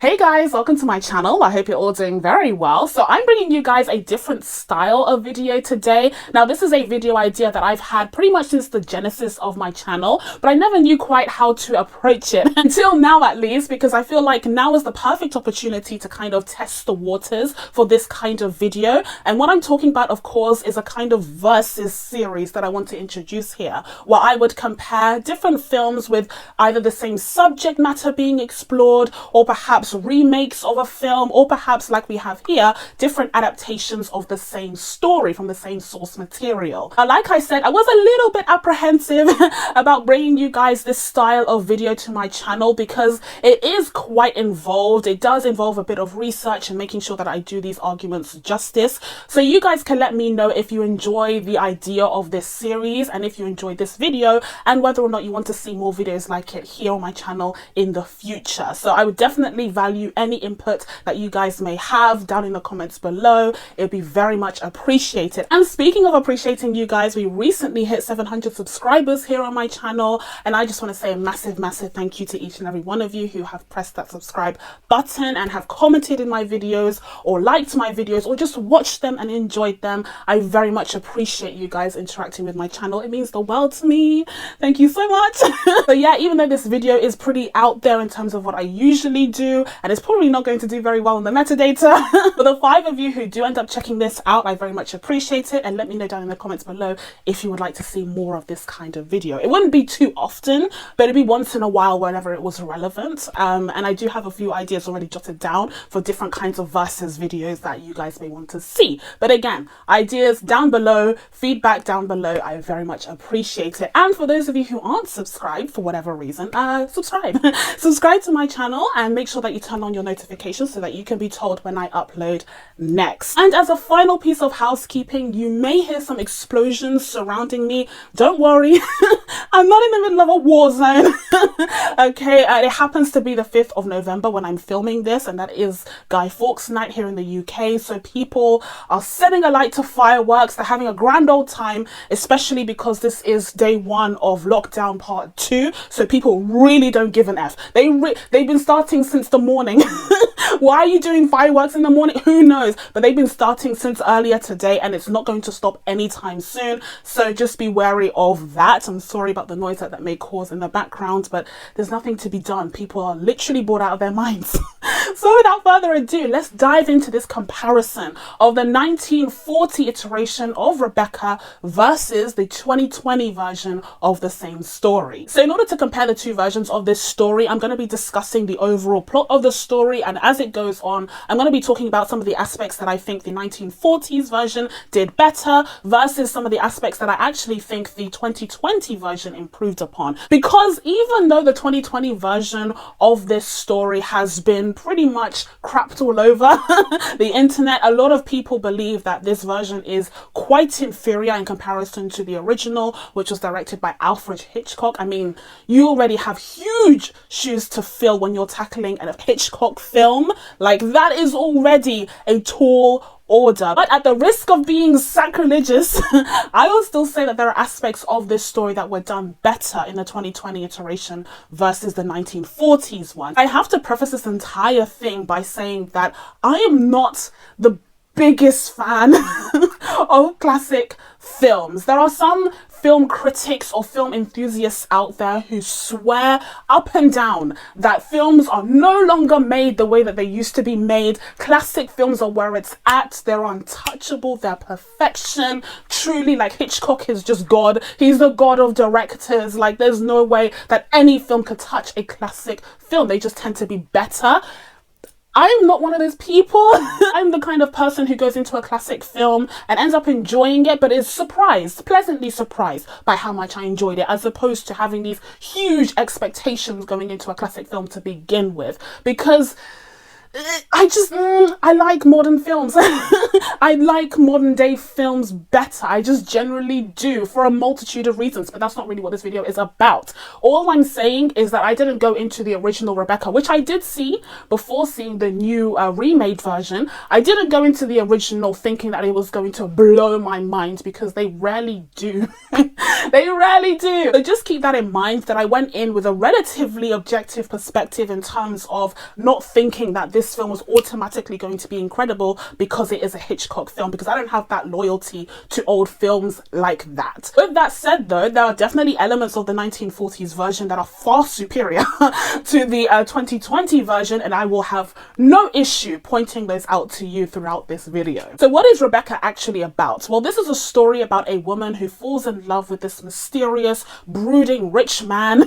Hey guys, welcome to my channel. I hope you're all doing very well. So I'm bringing you guys a different style of video today. Now this is a video idea that I've had pretty much since the genesis of my channel, but I never knew quite how to approach it until now, at least, because I feel like now is the perfect opportunity to kind of test the waters for this kind of video. And what I'm talking about, of course, is a kind of versus series that I want to introduce here, where I would compare different films with either the same subject matter being explored, or perhaps remakes of a film, or perhaps, like we have here, different adaptations of the same story from the same source material. Like I said, I was a little bit apprehensive about bringing you guys this style of video to my channel because it is quite involved. It does involve a bit of research and making sure that I do these arguments justice. So you guys can let me know if you enjoy the idea of this series and if you enjoyed this video, and whether or not you want to see more videos like it here on my channel in the future. So I would definitely value any input that you guys may have down in the comments below. It'd be very much appreciated. And speaking of appreciating you guys, we recently hit 700 subscribers here on my channel, and I just want to say a massive thank you to each and every one of you who have pressed that subscribe button and have commented in my videos, or liked my videos, or just watched them and enjoyed them. I very much appreciate you guys interacting with my channel. It means the world to me. Thank you so much. But yeah, even though this video is pretty out there in terms of what I usually do, and it's probably not going to do very well in the metadata, for the 5 of you who do end up checking this out, I very much appreciate it. And let me know down in the comments below if you would like to see more of this kind of video. It wouldn't be too often, but it'd be once in a while whenever it was relevant. And I do have a few ideas already jotted down for different kinds of versus videos that you guys may want to see. But again, ideas down below, feedback down below, I very much appreciate it. And for those of you who aren't subscribed for whatever reason, subscribe. Subscribe to my channel and make sure that you turn on your notifications so that you can be told when I upload next. And as a final piece of housekeeping, you may hear some explosions surrounding me. Don't worry, I'm not in the middle of a war zone. Okay, it happens to be the 5th of November when I'm filming this, and that is Guy Fawkes night here in the UK. So people are setting alight to fireworks. They're having a grand old time, especially because this is day 1 of lockdown part 2. So people really don't give an F. They've been starting since the morning. Why are you doing fireworks in the morning? Who knows? But they've been starting since earlier today, and it's not going to stop anytime soon. So just be wary of that. I'm sorry about the noise that may cause in the background, but there's nothing to be done. People are literally bored out of their minds. So without further ado, let's dive into this comparison of the 1940 iteration of Rebecca versus the 2020 version of the same story. So in order to compare the two versions of this story, I'm going to be discussing the overall plot of the story, and as it goes on, I'm going to be talking about some of the aspects that I think the 1940s version did better versus some of the aspects that I actually think the 2020 version improved upon. Because even though the 2020 version of this story has been pretty much crapped all over the internet, a lot of people believe that this version is quite inferior in comparison to the original, which was directed by Alfred Hitchcock. I mean, you already have huge shoes to fill when you're tackling a Hitchcock film. Like, that is already a tall order. But at the risk of being sacrilegious, I will still say that there are aspects of this story that were done better in the 2020 iteration versus the 1940s one. I have to preface this entire thing by saying that I am not the biggest fan of classic films. There are some film critics or film enthusiasts out there who swear up and down that films are no longer made the way that they used to be made. Classic films are where it's at. They're untouchable. They're perfection. Truly, like, Hitchcock is just God. He's the God of directors. Like, there's no way that any film could touch a classic film. They just tend to be better. I'm not one of those people. I'm the kind of person who goes into a classic film and ends up enjoying it, but is pleasantly surprised by how much I enjoyed it, as opposed to having these huge expectations going into a classic film to begin with. Because I like modern films. I like modern day films better. I just generally do, for a multitude of reasons, but that's not really what this video is about. All I'm saying is that I didn't go into the original Rebecca, which I did see before seeing the new remade version. I didn't go into the original thinking that it was going to blow my mind, because they rarely do. They rarely do. So just keep that in mind, that I went in with a relatively objective perspective in terms of not thinking that this film was automatically going to be incredible because it is a Hitchcock film, because I don't have that loyalty to old films like that. With that said though, there are definitely elements of the 1940s version that are far superior to the 2020 version, and I will have no issue pointing those out to you throughout this video. So what is Rebecca actually about? Well, this is a story about a woman who falls in love with this mysterious, brooding rich man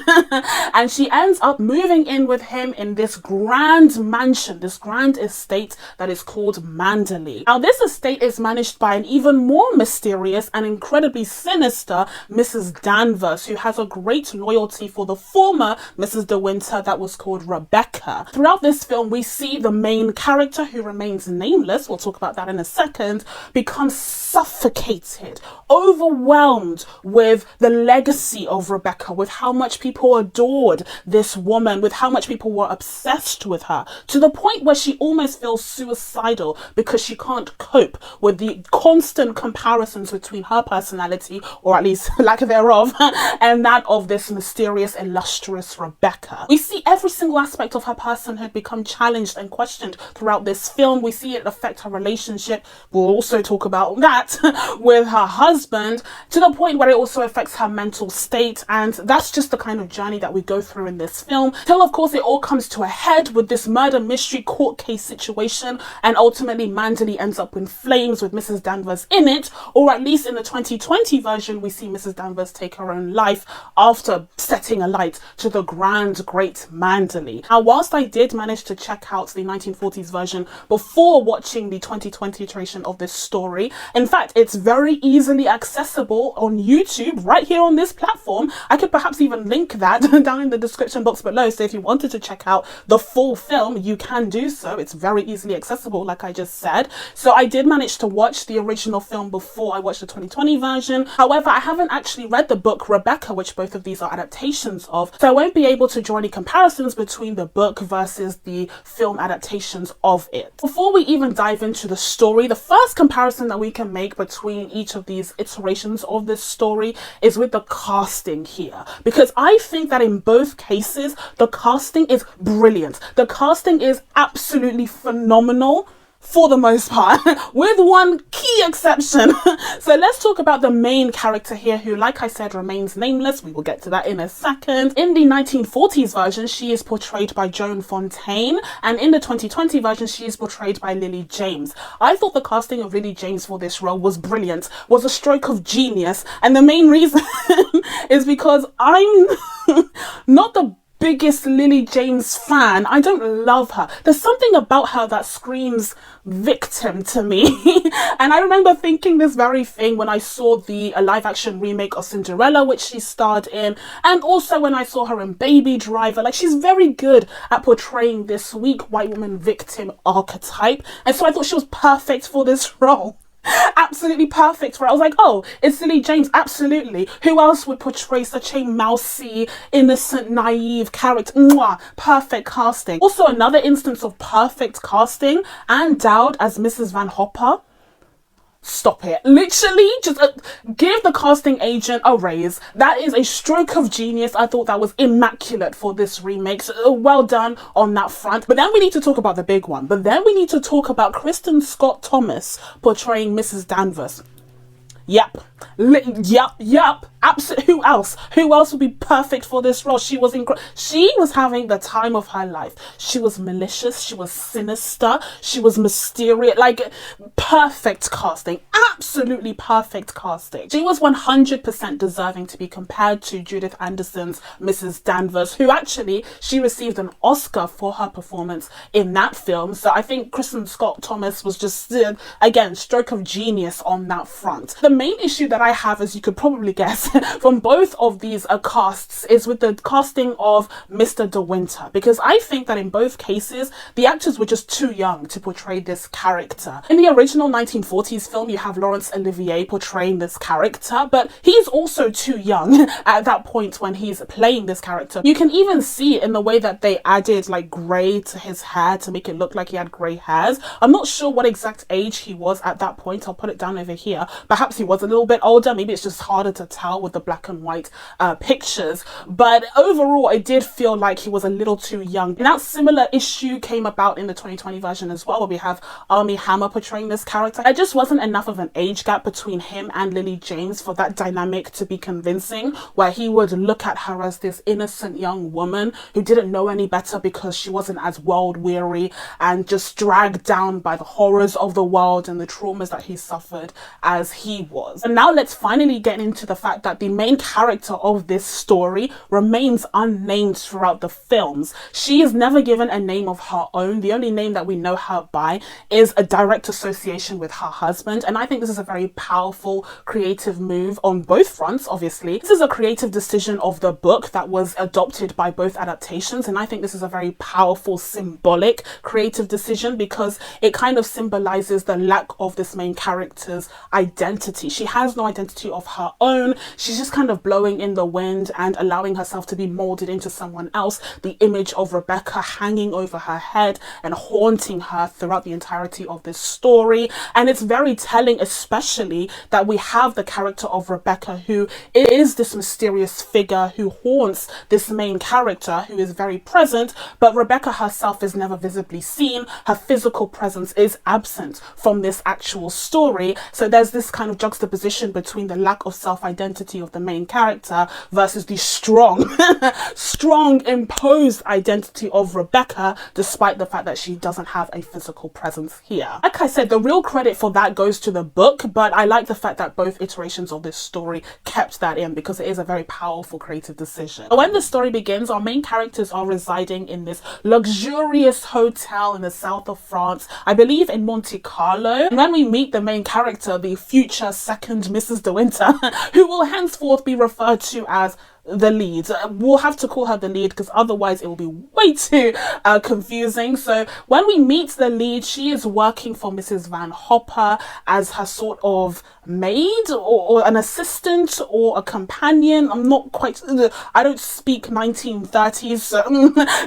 and she ends up moving in with him in this grand mansion, this grand estate that is called Manderley. Now this estate is managed by an even more mysterious and incredibly sinister Mrs. Danvers, who has a great loyalty for the former Mrs. De Winter that was called Rebecca. Throughout this film we see the main character, who remains nameless, we'll talk about that in a second, become suffocated, overwhelmed with the legacy of Rebecca, with how much people adored this woman, with how much people were obsessed with her, to the point where she almost feels suicidal because she can't cope with the constant comparisons between her personality, or at least lack thereof, and that of this mysterious, illustrious Rebecca. We see every single aspect of her personhood become challenged and questioned throughout this film. We see it affect her relationship, we'll also talk about that, with her husband, to the point where it also affects her mental state, and that's just the kind of journey that we go through in this film, till of course it all comes to a head with this murder mystery court case situation, and ultimately Manderley ends up in flames with Mrs. Danvers in it, or at least in the 2020 version we see Mrs. Danvers take her own life after setting alight to the grand great Manderley. Now whilst I did manage to check out the 1940s version before watching the 2020 iteration of this story, in fact it's very easily accessible on YouTube right here on this platform. I could perhaps even link that down in the description box below, so if you wanted to check out the full film you can do so. It's very easily accessible, like I just said. So I did manage to watch the original film before I watched the 2020 version. However, I haven't actually read the book Rebecca, which both of these are adaptations of, so I won't be able to draw any comparisons between the book versus the film adaptations of it. Before we even dive into the story, the first comparison that we can make between each of these iterations of this story is with the casting here, because I think that in both cases the casting is brilliant. The casting is absolutely phenomenal for the most part, with one key exception. So let's talk about the main character here, who, like I said, remains nameless. We will get to that in a second. In the 1940s version, she is portrayed by Joan Fontaine, and in the 2020 version, she is portrayed by Lily James. I thought the casting of Lily James for this role was brilliant, was a stroke of genius, and the main reason is because I'm not the biggest Lily James fan. I don't love her. There's something about her that screams victim to me. And I remember thinking this very thing when I saw the live action remake of Cinderella, which she starred in, and also when I saw her in Baby Driver. Like, she's very good at portraying this weak white woman victim archetype, and so I thought she was perfect for this role. Absolutely perfect for it. I was like, oh, it's Lily James, absolutely. Who else would portray such a mousy, innocent, naive character? Mwah, perfect casting. Also, another instance of perfect casting, Anne Dowd as Mrs. Van Hopper. Stop it. Literally, just give the casting agent a raise. That is a stroke of genius. I thought that was immaculate for this remake. So, well done on that front. But then we need to talk about the big one. But then we need to talk about Kristen Scott Thomas portraying Mrs. Danvers. Yep. Yep. Absolutely. Who else? Who else would be perfect for this role? She was she was having the time of her life. She was malicious. She was sinister. She was mysterious. Like, perfect casting. Absolutely perfect casting. She was 100% deserving to be compared to Judith Anderson's Mrs. Danvers, who actually, she received an Oscar for her performance in that film. So I think Kristen Scott Thomas was just, again, stroke of genius on that front. The main issue that I have, as you could probably guess, from both of these casts is with the casting of Mr. De Winter, because I think that in both cases the actors were just too young to portray this character. In the original 1940s film, you have Laurence Olivier portraying this character, but he's also too young at that point when he's playing this character. You can even see in the way that they added like grey to his hair to make it look like he had grey hairs. I'm not sure what exact age he was at that point. I'll put it down over here. Perhaps he was a little bit older. Maybe it's just harder to tell with the black and white pictures. But overall, I did feel like he was a little too young. And that similar issue came about in the 2020 version as well, where we have Armie Hammer portraying this character. There just wasn't enough of an age gap between him and Lily James for that dynamic to be convincing, where he would look at her as this innocent young woman who didn't know any better because she wasn't as world weary and just dragged down by the horrors of the world and the traumas that he suffered as he was. And now let's finally get into the fact that the main character of this story remains unnamed throughout the films. She is never given a name of her own. The only name that we know her by is a direct association with her husband, and I think this is a very powerful creative move on both fronts. Obviously, this is a creative decision of the book that was adopted by both adaptations, and I think this is a very powerful symbolic creative decision because it kind of symbolizes the lack of this main character's identity. She has no identity of her own. She's just kind of blowing in the wind and allowing herself to be molded into someone else. The image of Rebecca hanging over her head and haunting her throughout the entirety of this story. And it's very telling, especially that we have the character of Rebecca, who is this mysterious figure who haunts this main character, who is very present, but Rebecca herself is never visibly seen. Her physical presence is absent from this actual story. So there's this kind of juxtaposition between the lack of self-identity of the main character versus the strong, strong imposed identity of Rebecca, despite the fact that she doesn't have a physical presence here. Like I said, the real credit for that goes to the book, but I like the fact that both iterations of this story kept that in because it is a very powerful creative decision. When the story begins, our main characters are residing in this luxurious hotel in the south of France, I believe in Monte Carlo. And when we meet the main character, the future second Mrs. De Winter, who will henceforth be referred to as the lead. We'll have to call her the lead because otherwise it will be way too confusing. So when we meet the lead, she is working for Mrs. Van Hopper as her sort of maid or an assistant or a companion. I'm not quite, I don't speak 1930s, so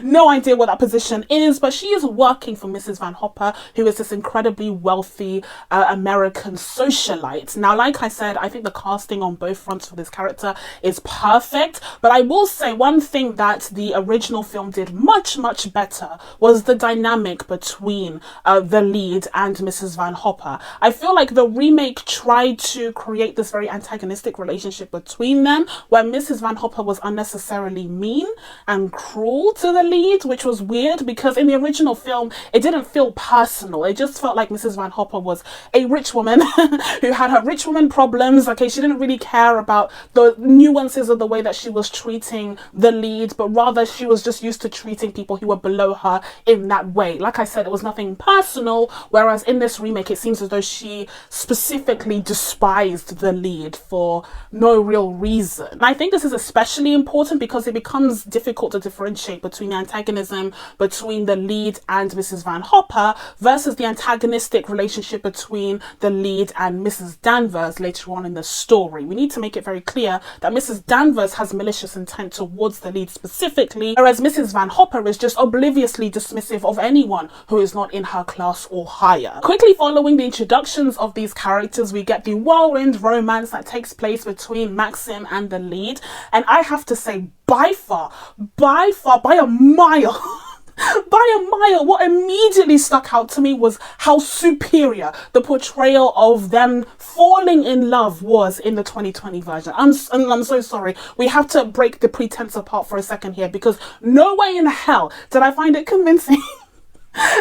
no idea what that position is, but she is working for Mrs. Van Hopper, who is this incredibly wealthy American socialite. Now, like I said, I think the casting on both fronts for this character is perfect. But I will say one thing that the original film did much better was the dynamic between the lead and Mrs. Van Hopper. I feel like the remake tried to create this very antagonistic relationship between them, where Mrs. Van Hopper was unnecessarily mean and cruel to the lead, which was weird because in the original film it didn't feel personal. It just felt like Mrs. Van Hopper was a rich woman who had her rich woman problems. Okay, she didn't really care about the nuances of the way that she was treating the lead, but rather she was just used to treating people who were below her in that way. Like I said, it was nothing personal, whereas in this remake it seems as though she specifically despised the lead for no real reason. And I think this is especially important because it becomes difficult to differentiate between the antagonism between the lead and Mrs. Van Hopper versus the antagonistic relationship between the lead and Mrs. Danvers later on in the story. We need to make it very clear that Mrs. Danvers has malicious intent towards the lead specifically, whereas Mrs. Van Hopper is just obliviously dismissive of anyone who is not in her class or higher. Quickly following the introductions of these characters, we get the whirlwind romance that takes place between Maxim and the lead, and I have to say, by far, by a mile, what immediately stuck out to me was how superior the portrayal of them falling in love was in the 2020 version. I'm so sorry. We have to break the pretense apart for a second here because no way in hell did I find it convincing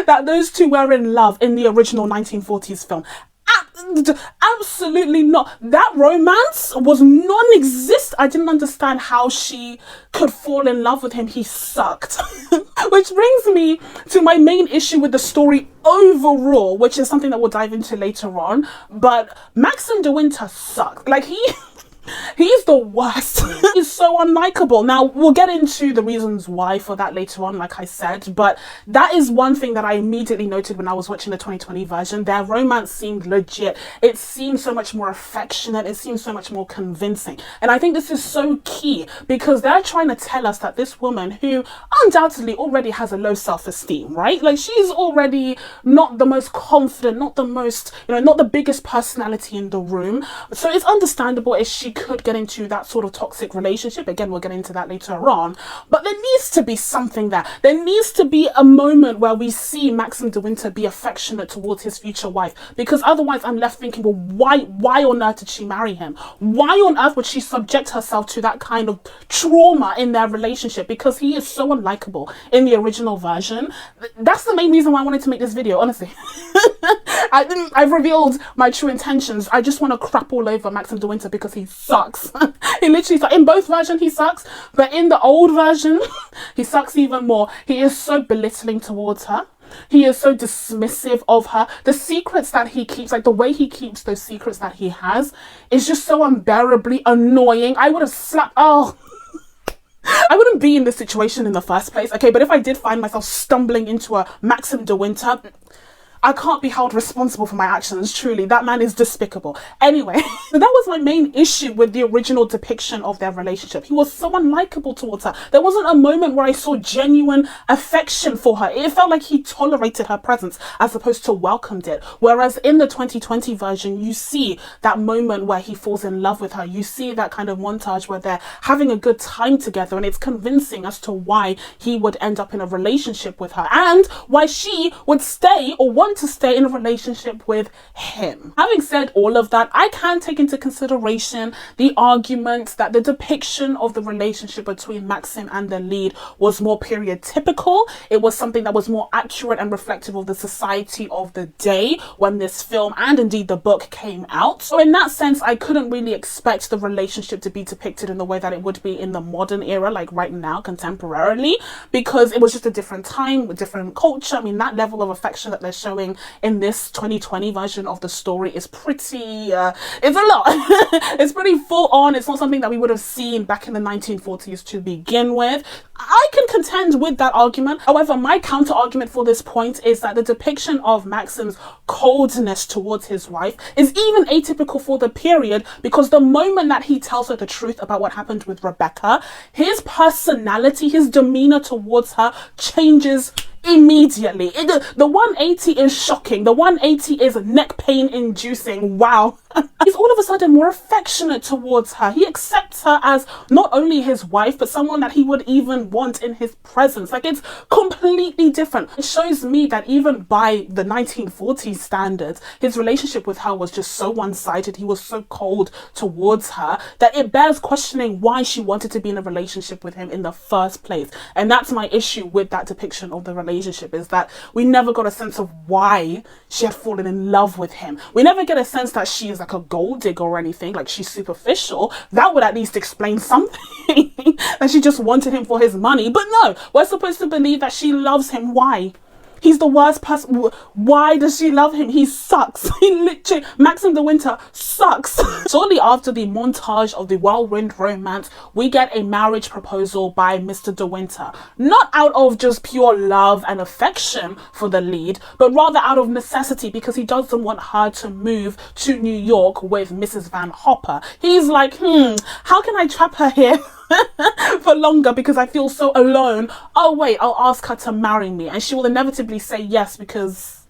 that those two were in love in the original 1940s film. Absolutely not. That romance was non-existent. I didn't understand how she could fall in love with him. He sucked. Which brings me to my main issue with the story overall, which is something that we'll dive into later on. But Maxim De Winter sucked. Like, he He's the worst. He's so unlikable. Now, we'll get into the reasons why for that later on, like I said, but that is one thing that I immediately noted when I was watching the 2020 version. Their romance seemed legit. It seemed so much more affectionate. It seemed so much more convincing. And I think this is so key because they're trying to tell us that this woman, who undoubtedly already has a low self-esteem, right? Like, she's already not the most confident, not the most, not the biggest personality in the room. So it's understandable if she could get into that sort of toxic relationship. Again, we'll get into that later on. But there needs to be something there. There needs to be a moment where we see Maxim de Winter be affectionate towards his future wife. Because otherwise I'm left thinking, well, why on earth did she marry him? Why on earth would she subject herself to that kind of trauma in their relationship? Because he is so unlikable in the original version. That's the main reason why I wanted to make this video, honestly. I've revealed my true intentions. I just want to crap all over Maxim de Winter because he sucks. He literally sucks. In both versions he sucks, but in the old version he sucks even more. He is so belittling towards her. He is so dismissive of her. The secrets that he keeps, like the way he keeps those secrets that he has, is just so unbearably annoying. I would have slapped, I wouldn't be in this situation in the first place, okay? But if I did find myself stumbling into a Maxim de Winter, I can't be held responsible for my actions, truly. That man is despicable. Anyway, so that was my main issue with the original depiction of their relationship. He was so unlikable towards her. There wasn't a moment where I saw genuine affection for her. It felt like he tolerated her presence as opposed to welcomed it. Whereas in the 2020 version, you see that moment where he falls in love with her. You see that kind of montage where they're having a good time together, and it's convincing as to why he would end up in a relationship with her and why she would stay or want to stay in a relationship with him. Having said all of that, I can take into consideration the argument that the depiction of the relationship between Maxim and the lead was more period typical. It was something that was more accurate and reflective of the society of the day when this film and indeed the book came out. So in that sense, I couldn't really expect the relationship to be depicted in the way that it would be in the modern era, like right now, contemporarily, because it was just a different time, a different culture. I mean, that level of affection that they're showing in this 2020 version of the story is pretty, it's a lot. It's pretty full on. It's not something that we would have seen back in the 1940s to begin with. I can contend with that argument. However, my counter argument for this point is that the depiction of Maxim's coldness towards his wife is even atypical for the period, because the moment that he tells her the truth about what happened with Rebecca, his personality, his demeanor towards her changes immediately. The 180 is shocking. The 180 is neck pain inducing. Wow. He's all of a sudden more affectionate towards her. He accepts her as not only his wife, but someone that he would even want in his presence. Like, it's completely different. It shows me that even by the 1940s standards, his relationship with her was just so one-sided. He was so cold towards her that it bears questioning why she wanted to be in a relationship with him in the first place. And that's my issue with that depiction of the relationship, is that we never got a sense of why she had fallen in love with him. We never get a sense that she is like a gold digger or anything, like she's superficial. That would at least explain something. That she just wanted him for his money. But no, we're supposed to believe that she loves him. Why? He's the worst person. Why does she love him? He sucks. He literally, Maxim de Winter sucks. Shortly after the montage of the whirlwind romance, we get a marriage proposal by Mr. de Winter. Not out of just pure love and affection for the lead, but rather out of necessity, because he doesn't want her to move to New York with Mrs. Van Hopper. He's like, how can I trap her here for longer because I feel so alone? Oh wait, I'll ask her to marry me and she will inevitably say yes, because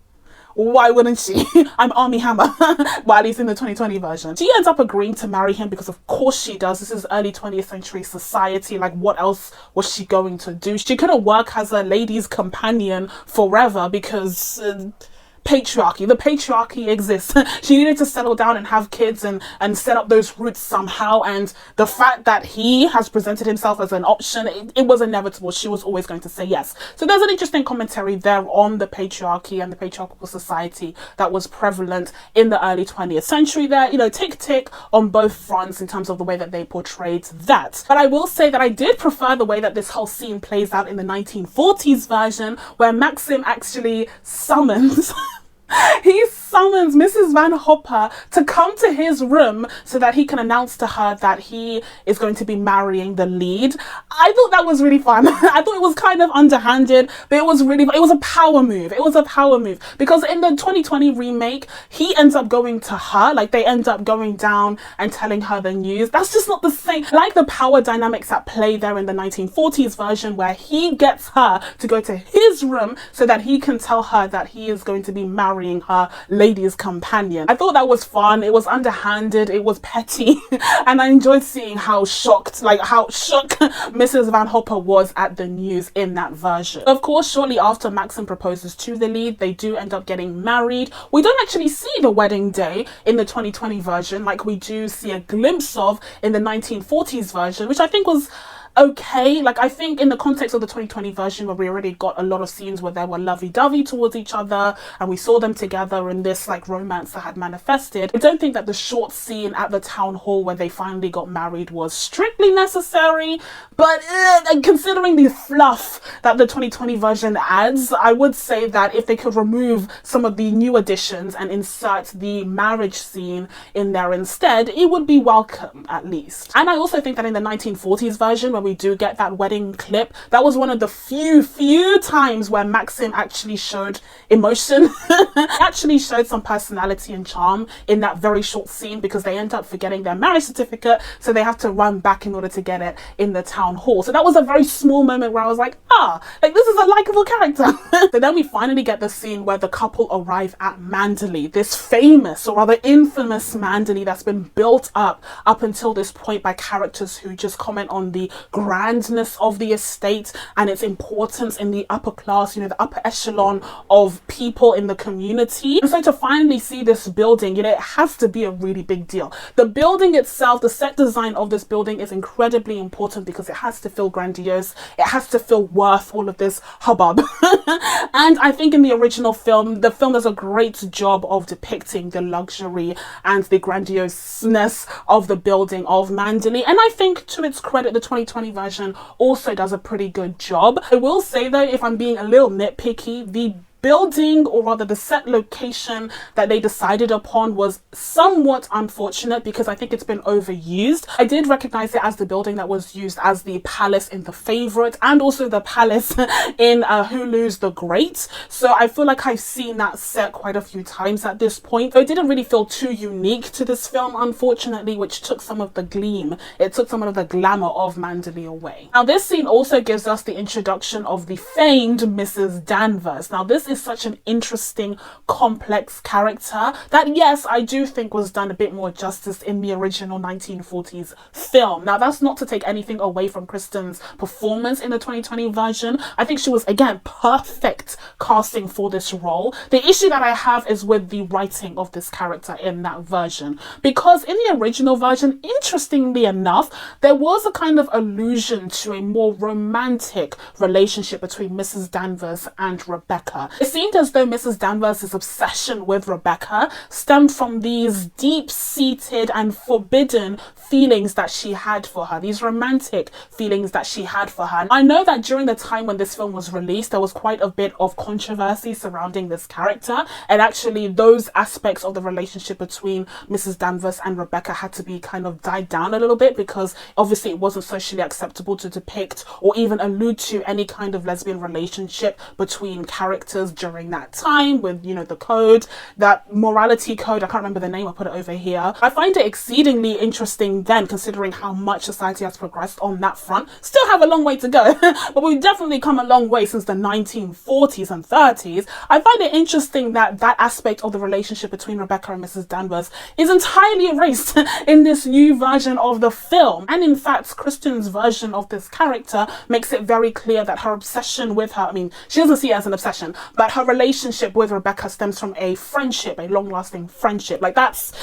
why wouldn't she? I'm Army Hammer. Well, at least in the 2020 version. She ends up agreeing to marry him because of course she does. This is early 20th century society. Like, what else was she going to do? She couldn't work as a lady's companion forever because patriarchy. The patriarchy exists. She needed to settle down and have kids and set up those roots somehow, and the fact that he has presented himself as an option, it was inevitable. She was always going to say yes. So there's an interesting commentary there on the patriarchy and the patriarchal society that was prevalent in the early 20th century there. You know, tick on both fronts in terms of the way that they portrayed that. But I will say that I did prefer the way that this whole scene plays out in the 1940s version, where Maxim actually summons He summons Mrs. Van Hopper to come to his room so that he can announce to her that he is going to be marrying the lead. I thought that was really fun. I thought it was kind of underhanded, but it was a power move. It was a power move because in the 2020 remake, he ends up going to her, like they end up going down and telling her the news. That's just not the same. Like the power dynamics at play there in the 1940s version where he gets her to go to his room so that he can tell her that he is going to be marrying her lady's companion. I thought that was fun. It was underhanded, it was petty, and I enjoyed seeing how shook Mrs. Van Hopper was at the news in that version. Of course, shortly after Maxim proposes to the lead, they do end up getting married. We don't actually see the wedding day in the 2020 version like we do see a glimpse of in the 1940s version, which I think was okay. Like I think in the context of the 2020 version where we already got a lot of scenes where they were lovey-dovey towards each other and we saw them together in this like romance that had manifested, I don't think that the short scene at the town hall where they finally got married was strictly necessary, but considering the fluff that the 2020 version adds, I would say that if they could remove some of the new additions and insert the marriage scene in there instead, it would be welcome at least. And I also think that in the 1940s version where we do get that wedding clip, that was one of the few times where Maxim actually showed emotion. Actually showed some personality and charm in that very short scene because they end up forgetting their marriage certificate, so they have to run back in order to get it in the town hall. So that was a very small moment where I was like, like this is a likable character. So then we finally get the scene where the couple arrive at Manderley, this famous or rather infamous Manderley that's been built up until this point by characters who just comment on the grandness of the estate and its importance in the upper class, you know, the upper echelon of people in the community. And so to finally see this building, you know, it has to be a really big deal. The building itself, the set design of this building is incredibly important because it has to feel grandiose, it has to feel worth all of this hubbub. And I think in the original film, the film does a great job of depicting the luxury and the grandioseness of the building of Manderley, and I think to its credit the 2020 version also does a pretty good job. I will say though, if I'm being a little nitpicky, the building, or rather the set location that they decided upon, was somewhat unfortunate because I think it's been overused. I did recognize it as the building that was used as the palace in The Favourite and also the palace in Hulu's The Great, so I feel like I've seen that set quite a few times at this point. So it didn't really feel too unique to this film, unfortunately, which took some of the gleam, it took some of the glamour of Manderley away. Now this scene also gives us the introduction of the famed Mrs. Danvers. Now this is such an interesting, complex character that, yes, I do think was done a bit more justice in the original 1940s film. Now that's not to take anything away from Kristen's performance in the 2020 version. I think she was, again, perfect casting for this role. The issue that I have is with the writing of this character in that version, because in the original version, interestingly enough, there was a kind of allusion to a more romantic relationship between Mrs. Danvers and Rebecca. It seemed as though Mrs. Danvers' obsession with Rebecca stemmed from these deep-seated and forbidden feelings that she had for her, these romantic feelings that she had for her. I know that during the time when this film was released, there was quite a bit of controversy surrounding this character, and actually those aspects of the relationship between Mrs. Danvers and Rebecca had to be kind of died down a little bit because obviously it wasn't socially acceptable to depict or even allude to any kind of lesbian relationship between characters during that time, with, you know, the code, that morality code, I can't remember the name, I'll put it over here. I find it exceedingly interesting then, considering how much society has progressed on that front. Still have a long way to go, but we've definitely come a long way since the 1940s and 30s. I find it interesting that that aspect of the relationship between Rebecca and Mrs. Danvers is entirely erased in this new version of the film. And in fact, Kristen's version of this character makes it very clear that her obsession with her, I mean, she doesn't see it as an obsession, but her relationship with Rebecca stems from a friendship, a long-lasting friendship. Like that's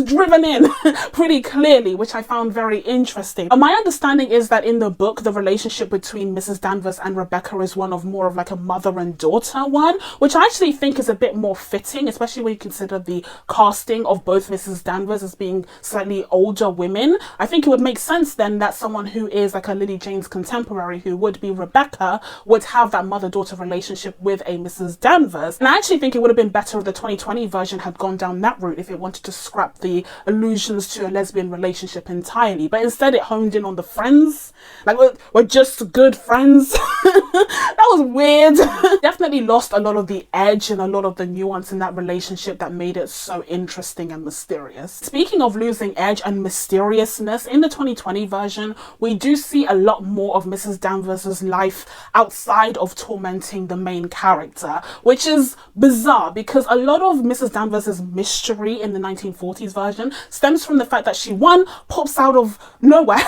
driven in pretty clearly, which I found very interesting. My understanding is that in the book, the relationship between Mrs. Danvers and Rebecca is one of more of like a mother and daughter one, which I actually think is a bit more fitting, especially when you consider the casting of both Mrs. Danvers as being slightly older women. I think it would make sense then that someone who is like a Lily Jane's contemporary, who would be Rebecca, would have that mother-daughter relationship with a Mrs. Mrs. Danvers. And I actually think it would have been better if the 2020 version had gone down that route, if it wanted to scrap the allusions to a lesbian relationship entirely. But instead it honed in on the friends. Like, we're just good friends. That was weird. Definitely lost a lot of the edge and a lot of the nuance in that relationship that made it so interesting and mysterious. Speaking of losing edge and mysteriousness, in the 2020 version, we do see a lot more of Mrs. Danvers' life outside of tormenting the main character, which is bizarre because a lot of Mrs. Danvers' mystery in the 1940s version stems from the fact that she, one, pops out of nowhere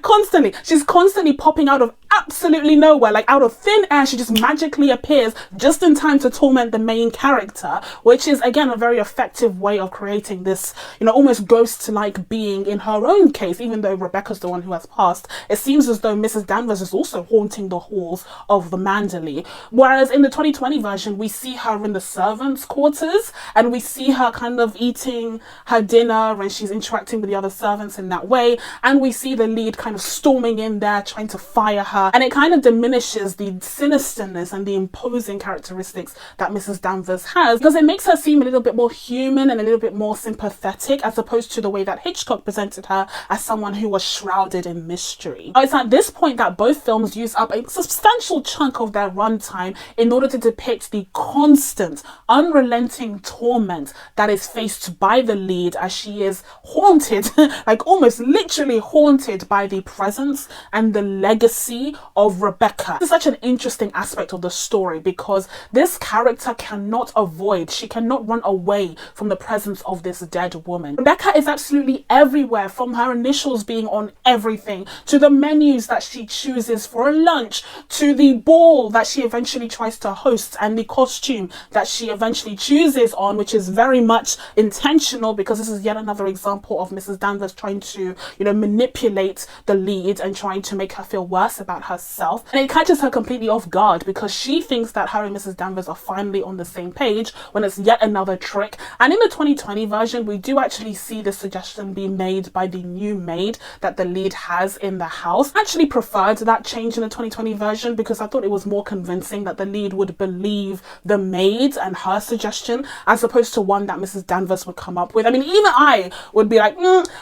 constantly. She's constantly popping out of absolutely nowhere, like out of thin air. She just magically appears just in time to torment the main character, which is again a very effective way of creating this, you know, almost ghost-like being in her own case. Even though Rebecca's the one who has passed, it seems as though Mrs. Danvers is also haunting the halls of the Manderley. Whereas in the 2020 version, we see her in the servants' quarters and we see her kind of eating her dinner and she's interacting with the other servants in that way, and we see the lead kind of storming in there trying to fire her, and it kind of diminishes the sinisterness and the imposing characteristics that Mrs. Danvers has, because it makes her seem a little bit more human and a little bit more sympathetic, as opposed to the way that Hitchcock presented her as someone who was shrouded in mystery. It's at this point that both films use up a substantial chunk of their runtime in order to depict the constant, unrelenting torment that is faced by the lead as she is haunted, like almost literally haunted, by the presence and the legacy of Rebecca. This is such an interesting aspect of the story because this character cannot avoid, she cannot run away from the presence of this dead woman. Rebecca is absolutely everywhere, from her initials being on everything, to the menus that she chooses for a lunch, to the ball that she eventually tries to host and the costume that she eventually chooses on, which is very much intentional because this is yet another example of Mrs. Danvers trying to, you know, manipulate the lead and trying to make her feel worse about herself. And it catches her completely off guard because she thinks that her and Mrs. Danvers are finally on the same page when it's yet another trick. And in the 2020 version, we do actually see the suggestion being made by the new maid that the lead has in the house. I actually preferred that change in the 2020 version because I thought it was more convincing that the lead would believe the maid and her suggestion as opposed to one that Mrs. Danvers would come up with. I mean, even I would be like,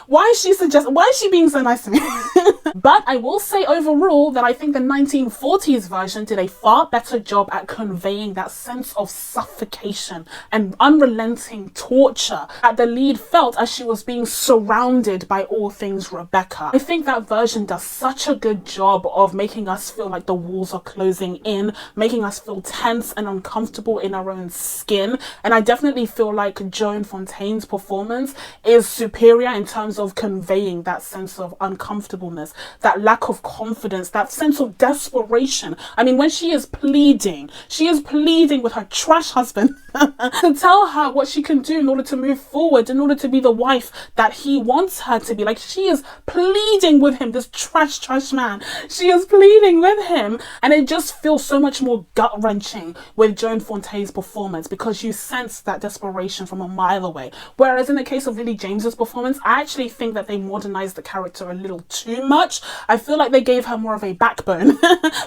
why is she being so nice to me? But I will say overall that I think the 1940s version did a far better job at conveying that sense of suffocation and unrelenting torture that the lead felt as she was being surrounded by all things Rebecca. I think that version does such a good job of making us feel like the walls are closing in, making us feel tense and uncomfortable in our own skin. And I definitely feel like Joan Fontaine's performance is superior in terms of conveying that sense of uncomfortableness, that lack of confidence, that sense of desperation. I mean, when she is pleading with her trash husband to tell her what she can do in order to move forward, in order to be the wife that he wants her to be. Like, she is pleading with him, this trash man. She is pleading with him, and it just feels so much more gut-wrenching with Joan Fontaine's performance because you sense that desperation from a mile away. Whereas in the case of Lily James's performance, I actually think that they modernized the character a little too much. I feel like they gave her more of a backbone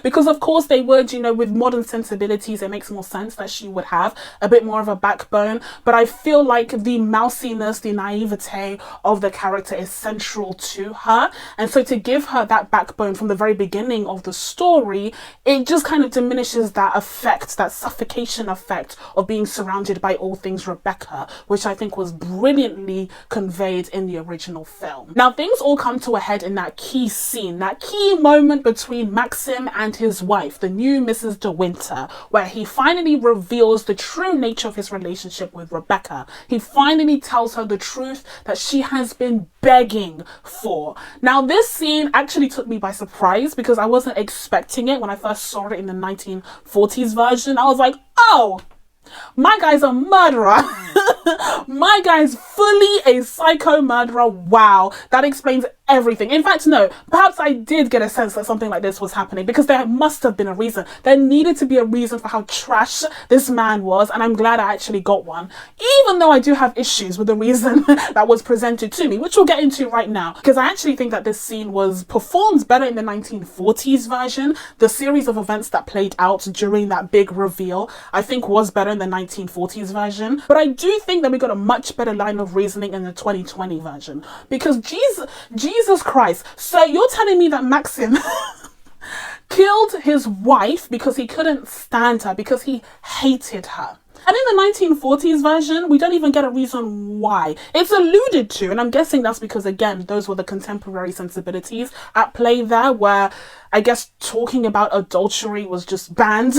because of course they would, you know, with modern sensibilities, it makes more sense that she would have a bit more of a backbone. But I feel like the mousiness, the naivete of the character is central to her. And so to give her that backbone from the very beginning of the story, it just kind of diminishes that effect, that suffocation effect of being surrounded by all things Rebecca, which I think was brilliantly conveyed in the original film. Now, things all come to a head in that key scene, that key moment between Maxim and his wife, the new Mrs. De Winter, where he finally reveals the true nature of his relationship with Rebecca. He finally tells her the truth that she has been begging for. Now, this scene actually took me by surprise because I wasn't expecting it when I first saw it in the 1940s version. I was like, oh, my guy's a murderer. My guy's fully a psycho murderer. Wow, that explains everything. In fact, no, perhaps I did get a sense that something like this was happening, because there must have been a reason. There needed to be a reason for how trash this man was, and I'm glad I actually got one, even though I do have issues with the reason that was presented to me, which we'll get into right now, because I actually think that this scene was performed better in the 1940s version. The series of events that played out during that big reveal, I think, was better in the 1940s version, but I do think that we got a much better line of reasoning in the 2020 version, because Jesus Christ. So you're telling me that Maxim killed his wife because he couldn't stand her, because he hated her? And in the 1940s version, we don't even get a reason why. It's alluded to, and I'm guessing that's because, again, those were the contemporary sensibilities at play there, where I guess talking about adultery was just banned,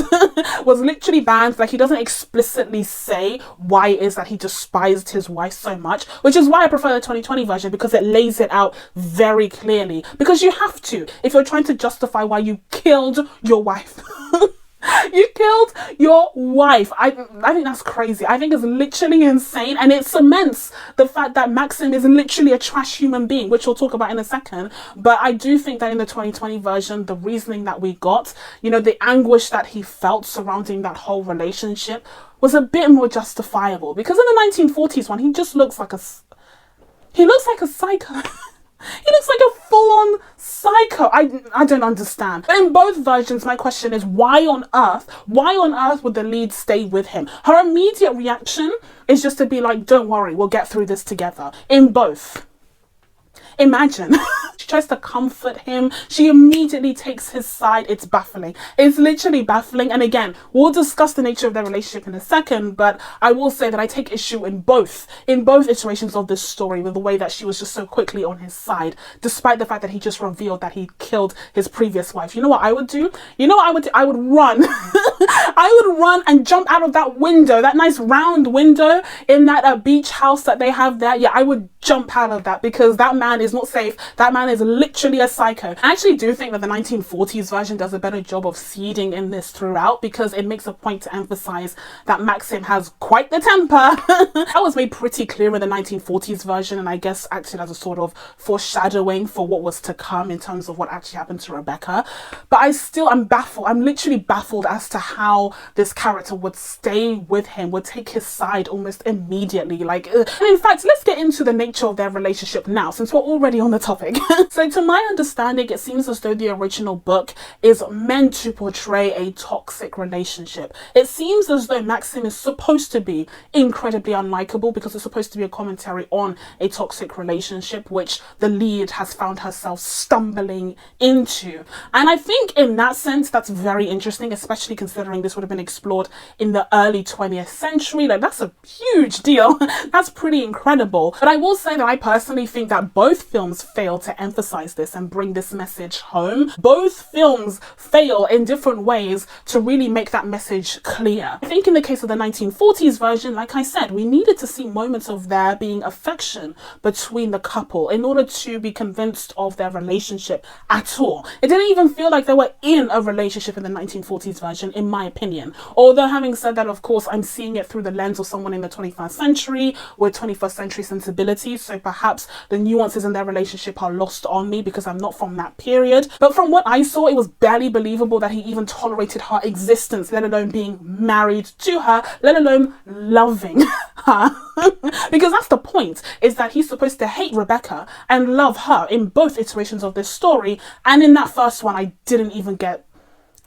was literally banned. Like, he doesn't explicitly say why it is that he despised his wife so much, which is why I prefer the 2020 version, because it lays it out very clearly. Because you have to, if you're trying to justify why you killed your wife. You killed your wife. I think that's crazy. I think it's literally insane, and it cements the fact that Maxim is literally a trash human being, which we'll talk about in a second. But I do think that in the 2020 version, the reasoning that we got, you know, the anguish that he felt surrounding that whole relationship was a bit more justifiable, because in the 1940s one, he just looks like a psycho. He looks like a full-on psycho. I don't understand. But in both versions, my question is, why on earth would the lead stay with him? Her immediate reaction is just to be like, don't worry, we'll get through this together. In both. Imagine. She tries to comfort him. She immediately takes his side. It's baffling. It's literally baffling. And again, we'll discuss the nature of their relationship in a second, but I will say that I take issue in both iterations of this story with the way that she was just so quickly on his side, despite the fact that he just revealed that he killed his previous wife. You know what I would do? You know what I would do? I would run. I would run and jump out of that window, that nice round window in that beach house that they have there. Yeah, I would jump out of that, because that man is not safe. That man is literally a psycho. I actually do think that the 1940s version does a better job of seeding in this throughout, because it makes a point to emphasize that Maxim has quite the temper. That was made pretty clear in the 1940s version, and I guess acted as a sort of foreshadowing for what was to come in terms of what actually happened to Rebecca. But I'm baffled. I'm literally baffled as to how this character would stay with him, would take his side almost immediately. Like, and in fact, let's get into the nature of their relationship now, since we're already on the topic. So to my understanding, it seems as though the original book is meant to portray a toxic relationship. It seems as though Maxim is supposed to be incredibly unlikable, because it's supposed to be a commentary on a toxic relationship, which the lead has found herself stumbling into. And I think in that sense, that's very interesting, especially considering this would have been explored in the early 20th century. Like, that's a huge deal. That's pretty incredible. But I will say that I personally think that both films fail to emphasize this and bring this message home. Both films fail in different ways to really make that message clear. I think in the case of the 1940s version, like I said, we needed to see moments of there being affection between the couple in order to be convinced of their relationship at all. It didn't even feel like they were in a relationship in the 1940s version, in my opinion. Although, having said that, of course, I'm seeing it through the lens of someone in the 21st century with 21st century sensibilities, so perhaps the nuances in their relationship are lost on me because I'm not from that period. But from what I saw, it was barely believable that he even tolerated her existence, let alone being married to her, let alone loving her. Because that's the point, is that he's supposed to hate Rebecca and love her in both iterations of this story. And in that first one, I didn't even get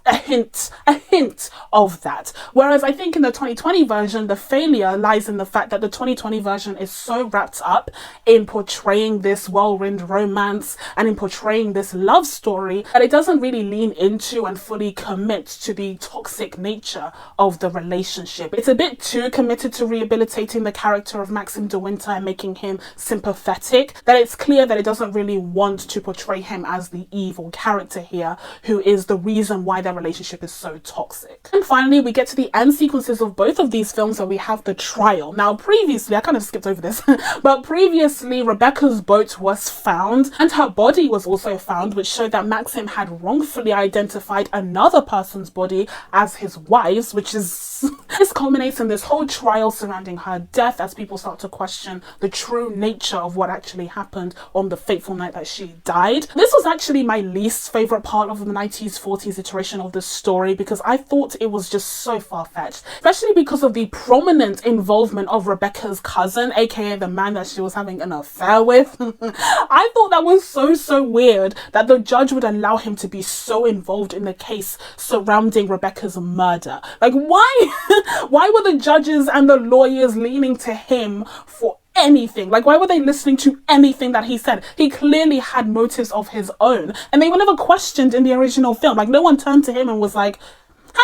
a hint of that. Whereas I think in the 2020 version, the failure lies in the fact that the 2020 version is so wrapped up in portraying this whirlwind romance and in portraying this love story that it doesn't really lean into and fully commit to the toxic nature of the relationship. It's a bit too committed to rehabilitating the character of Maxim de Winter and making him sympathetic, that it's clear that it doesn't really want to portray him as the evil character here, who is the reason why their relationship is so toxic. And finally, we get to the end sequences of both of these films where we have the trial. Now, previously, I kind of skipped over this, but previously, Rebecca's boat was found and her body was also found, which showed that Maxim had wrongfully identified another person's body as his wife's, which is this culminates in this whole trial surrounding her death as people start to question the true nature of what actually happened on the fateful night that she died. This was actually my least favorite part of the 1940s iteration of this story because I thought it was just so far-fetched, especially because of the prominent involvement of Rebecca's cousin, aka the man that she was having an affair with. I thought that was so weird that the judge would allow him to be so involved in the case surrounding Rebecca's murder. Like, why? Why were the judges and the lawyers leaning to him for anything? Like, why were they listening to anything that he said? He clearly had motives of his own, and they were never questioned in the original film. Like, no one turned to him and was like,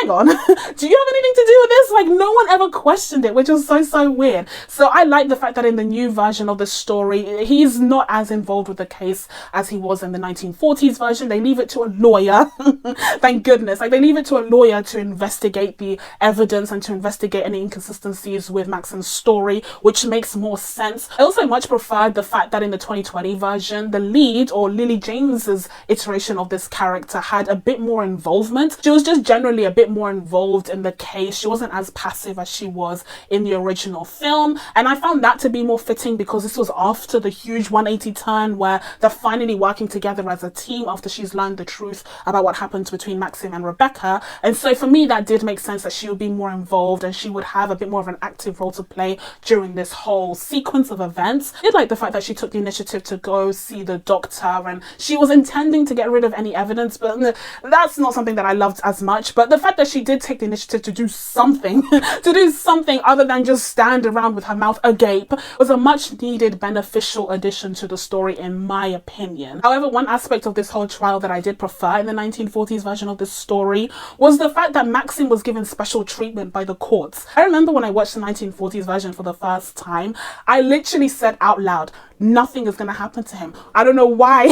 hang on, do you have anything to do with this? Like, no one ever questioned it, which was so weird. So I like the fact that in the new version of the story, he's not as involved with the case as he was in the 1940s version. They leave it to a lawyer. Thank goodness. Like, they leave it to a lawyer to investigate the evidence and to investigate any inconsistencies with Maxim's story, which makes more sense. I also much preferred the fact that in the 2020 version, the lead, or Lily James's iteration of this character, had a bit more involvement. She was just generally a bit more involved in the case. She wasn't as passive as she was in the original film, and I found that to be more fitting because this was after the huge 180 turn where they're finally working together as a team after she's learned the truth about what happened between Maxim and Rebecca. And so for me, that did make sense that she would be more involved and she would have a bit more of an active role to play during this whole sequence of events. I did like the fact that she took the initiative to go see the doctor, and she was intending to get rid of any evidence, but that's not something that I loved as much. But the fact that she did take the initiative to do something, other than just stand around with her mouth agape, was a much needed beneficial addition to the story in my opinion. However, one aspect of this whole trial that I did prefer in the 1940s version of this story was the fact that Maxim was given special treatment by the courts. I remember when I watched the 1940s version for the first time, I literally said out loud, nothing is going to happen to him. I don't know why.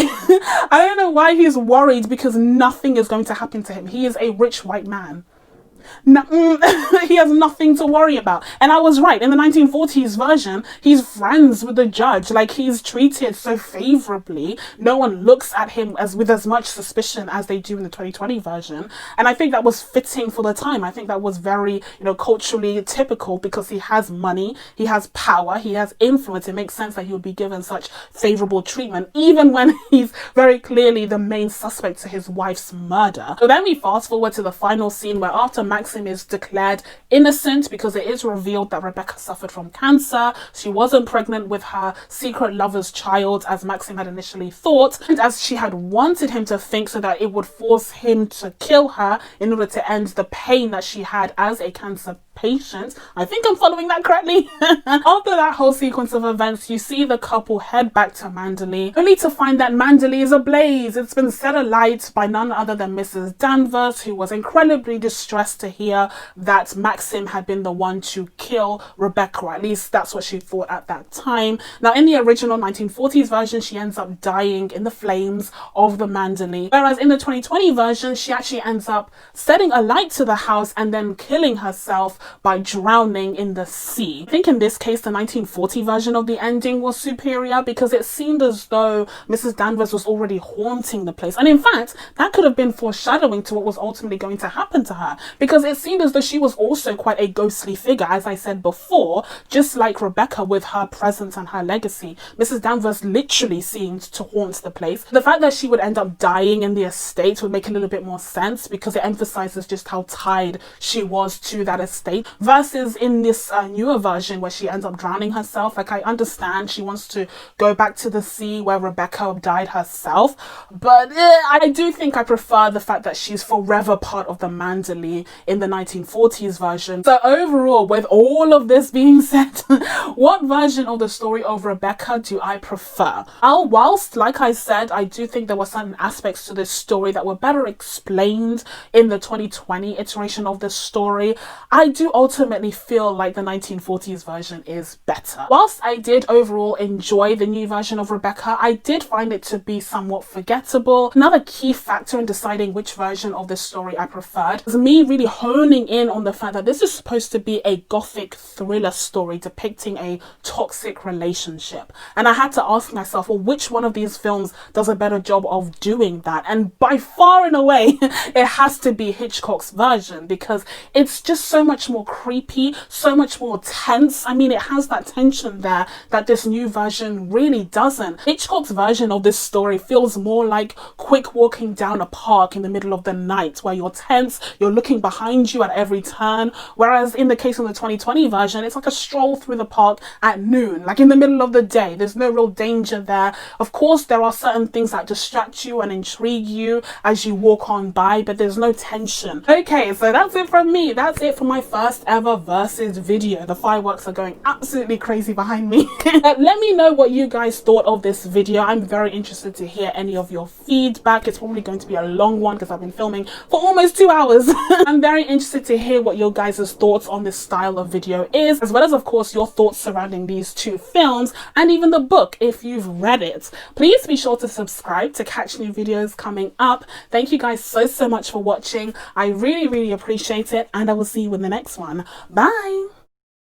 I don't know why he's worried, because nothing is going to happen to him. He is a rich white man. No, he has nothing to worry about. And I was right. In the 1940s version, he's friends with the judge. Like, he's treated so favorably. No one looks at him with as much suspicion as they do in the 2020 version. And I think that was fitting for the time. I think that was very, culturally typical, because he has money, he has power, he has influence. It makes sense that he would be given such favorable treatment, even when he's very clearly the main suspect to his wife's murder. So then we fast forward to the final scene where, after Maxim is declared innocent, because it is revealed that Rebecca suffered from cancer. She wasn't pregnant with her secret lover's child as Maxim had initially thought, and as she had wanted him to think, so that it would force him to kill her in order to end the pain that she had as a cancer patient. I think I'm following that correctly. After that whole sequence of events, you see the couple head back to Manderley, only to find that Manderley is ablaze. It's been set alight by none other than Mrs. Danvers, who was incredibly distressed to hear that Maxim had been the one to kill Rebecca, or at least that's what she thought at that time. Now, in the original 1940s version, she ends up dying in the flames of the Manderley, whereas in the 2020 version, she actually ends up setting a light to the house and then killing herself by drowning in the sea. I think in this case, the 1940 version of the ending was superior, because it seemed as though Mrs. Danvers was already haunting the place. And in fact, that could have been foreshadowing to what was ultimately going to happen to her, because it seemed as though she was also quite a ghostly figure, as I said before. Just like Rebecca with her presence and her legacy, Mrs. Danvers literally seemed to haunt the place. The fact that she would end up dying in the estate would make a little bit more sense, because it emphasizes just how tied she was to that estate, versus in this newer version where she ends up drowning herself. Like, I understand she wants to go back to the sea where Rebecca died herself, but I do think I prefer the fact that she's forever part of the Manderley in the 1940s version. So overall, with all of this being said, what version of the story of Rebecca do I prefer? Whilst, like I said, I do think there were certain aspects to this story that were better explained in the 2020 iteration of this story, I do do ultimately feel like the 1940s version is better. Whilst I did overall enjoy the new version of Rebecca, I did find it to be somewhat forgettable. Another key factor in deciding which version of this story I preferred was me really honing in on the fact that this is supposed to be a gothic thriller story depicting a toxic relationship. And I had to ask myself, well, which one of these films does a better job of doing that? And by far and away, it has to be Hitchcock's version, because it's just so much more creepy, so much more tense. I mean, it has that tension there that this new version really doesn't. Hitchcock's version of this story feels more like quick walking down a park in the middle of the night, where you're tense, you're looking behind you at every turn, whereas in the case of the 2020 version, it's like a stroll through the park at noon, like in the middle of the day. There's no real danger there. Of course, there are certain things that distract you and intrigue you as you walk on by, but there's no tension. Okay, so that's it from me. That's it for my first ever versus video. The fireworks are going absolutely crazy behind me. Let me know what you guys thought of this video. I'm very interested to hear any of your feedback. It's probably going to be a long one because I've been filming for almost 2 hours. I'm very interested to hear what your guys' thoughts on this style of video is, as well as, of course, your thoughts surrounding these two films and even the book if you've read it. Please be sure to subscribe to catch new videos coming up. Thank you guys so much for watching. I really appreciate it, and I will see you in the next one. Bye.